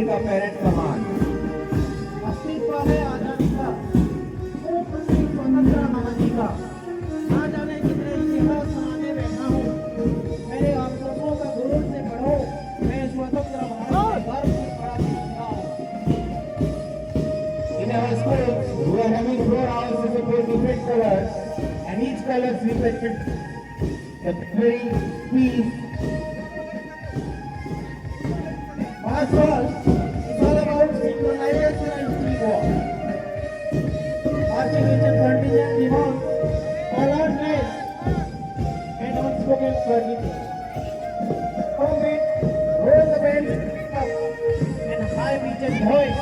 एक apparent command. अस्तित्व है आजादी का, वो प्रतीक स्वतंत्र महाजी का। ना जाने कितने इतिहास सुनाने बैठा हूँ, मेरे अफसोसों का गुरूर से पढ़ो, मैं स्वतंत्र भारत के गर्व से बड़ा सीखता हूँ। In our schools, we are having 4 hours to support different colors, and each color represents the very peace. March first is all about synchronization and teamwork. Marching Indian contingent demands alertness and unspoken courtesy. From it, roll the bell, pick up, and high pitched voice.